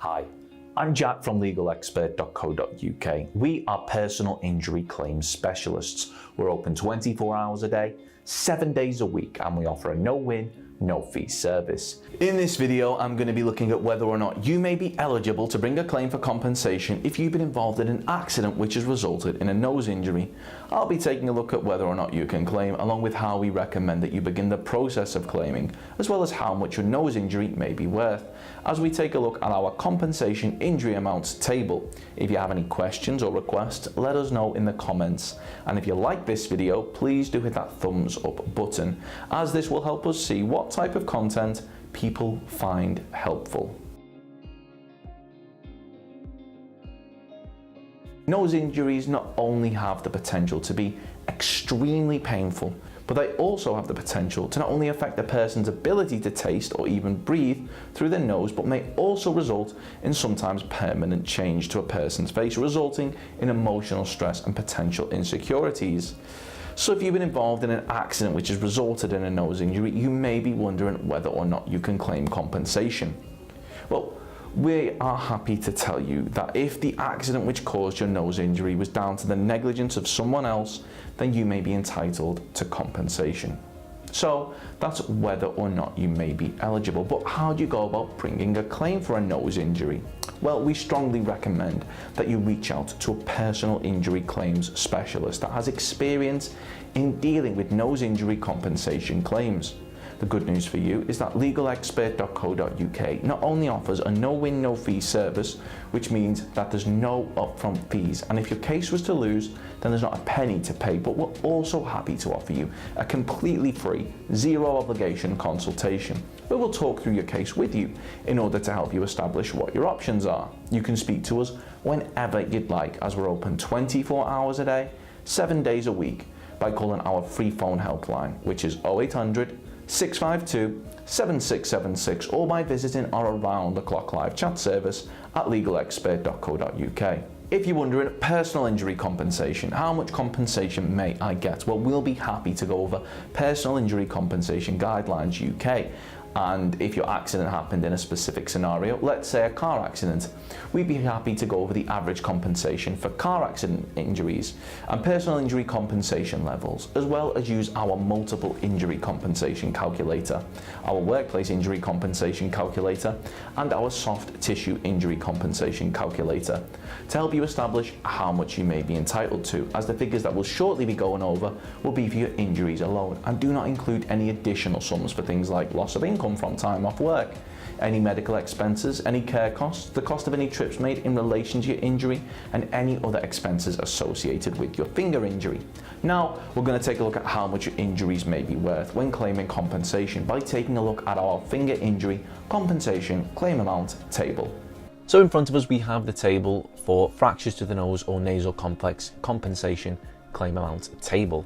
Hi, I'm Jack from legalexpert.co.uk. We are personal injury claims specialists. We're open 24 hours a day, 7 days a week, and we offer a no-win, no-fee service. In this video, I'm going to be looking at whether or not you may be eligible to bring a claim for compensation if you've been involved in an accident which has resulted in a nose injury. I'll be taking a look at whether or not you can claim, along with how we recommend that you begin the process of claiming, as well as how much your nose injury may be worth, as we take a look at our compensation injury amounts table. If you have any questions or requests, let us know in the comments. And if you like this video, please do hit that thumbs up button, as this will help us see what type of content people find helpful. Nose injuries not only have the potential to be extremely painful, but they also have the potential to not only affect a person's ability to taste or even breathe through their nose, but may also result in sometimes permanent change to a person's face, resulting in emotional stress and potential insecurities. So if you've been involved in an accident which has resulted in a nose injury, you may be wondering whether or not you can claim compensation. Well, we are happy to tell you that if the accident which caused your nose injury was down to the negligence of someone else, then you may be entitled to compensation. So that's whether or not you may be eligible. But how do you go about bringing a claim for a nose injury? Well, we strongly recommend that you reach out to a personal injury claims specialist that has experience in dealing with nose injury compensation claims. The good news for you is that legalexpert.co.uk not only offers a no-win, no-fee service, which means that there's no upfront fees, and if your case was to lose, then there's not a penny to pay, but we're also happy to offer you a completely free, zero obligation consultation, where we'll talk through your case with you in order to help you establish what your options are. You can speak to us whenever you'd like, as we're open 24 hours a day, 7 days a week, by calling our free phone helpline, which is 0800 652 7676, or by visiting our around-the-clock live chat service at legalexpert.co.uk. If you're wondering, personal injury compensation, how much compensation may I get? Well, we'll be happy to go over Personal Injury Compensation Guidelines UK. And if your accident happened in a specific scenario, let's say a car accident, we'd be happy to go over the average compensation for car accident injuries and personal injury compensation levels, as well as use our multiple injury compensation calculator, our workplace injury compensation calculator, and our soft tissue injury compensation calculator to help you establish how much you may be entitled to, as the figures that we'll shortly be going over will be for your injuries alone and do not include any additional sums for things like loss of income from time off work, any medical expenses, any care costs, the cost of any trips made in relation to your injury, and any other expenses associated with your finger injury. Now, we're going to take a look at how much your injuries may be worth when claiming compensation by taking a look at our finger injury compensation claim amount table. So in front of us we have the table for fractures to the nose or nasal complex compensation claim amount table.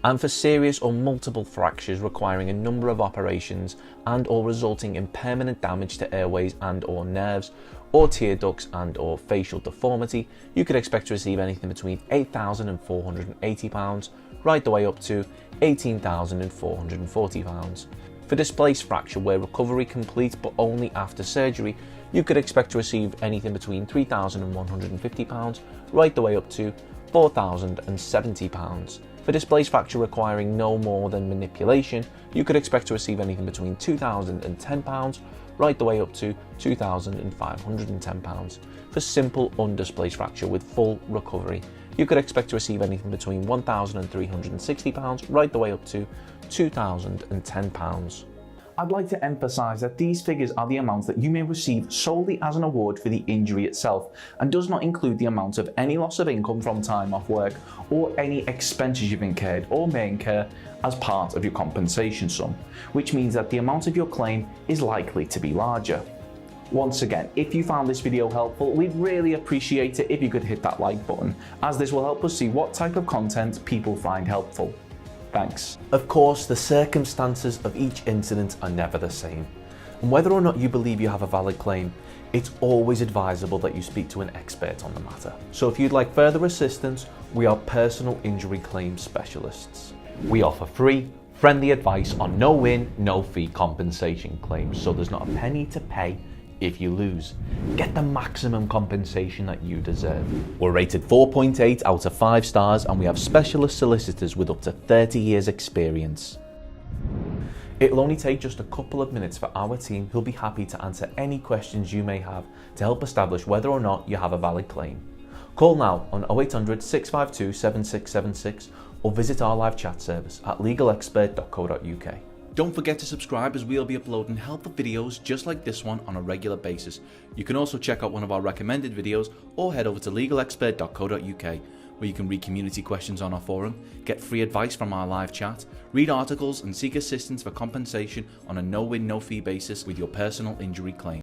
And for serious or multiple fractures requiring a number of operations and or resulting in permanent damage to airways and or nerves, or tear ducts and or facial deformity, you could expect to receive anything between £8,480 right the way up to £18,440. For displaced fracture where recovery complete but only after surgery, you could expect to receive anything between £3,150 right the way up to £4,070. For displaced fracture requiring no more than manipulation, you could expect to receive anything between £2,010 right the way up to £2,510. For simple undisplaced fracture with full recovery, you could expect to receive anything between £1,360 right the way up to £2,010. I'd like to emphasise that these figures are the amounts that you may receive solely as an award for the injury itself, and does not include the amount of any loss of income from time off work or any expenses you've incurred or may incur as part of your compensation sum, which means that the amount of your claim is likely to be larger. Once again, if you found this video helpful, we'd really appreciate it if you could hit that like button, as this will help us see what type of content people find helpful. Thanks. Of course, the circumstances of each incident are never the same, and whether or not you believe you have a valid claim, it's always advisable that you speak to an expert on the matter. So if you'd like further assistance, we are personal injury claims specialists. We offer free, friendly advice on no-win, no-fee compensation claims, so there's not a penny to pay if you lose. Get the maximum compensation that you deserve. We're rated 4.8 out of 5 stars, and we have specialist solicitors with up to 30 years experience. It'll only take just a couple of minutes for our team, who'll be happy to answer any questions you may have to help establish whether or not you have a valid claim. Call now on 0800 652 7676 or visit our live chat service at legalexpert.co.uk. Don't forget to subscribe, as we'll be uploading helpful videos just like this one on a regular basis. You can also check out one of our recommended videos or head over to legalexpert.co.uk, where you can read community questions on our forum, get free advice from our live chat, read articles and seek assistance for compensation on a no-win, no-fee basis with your personal injury claim.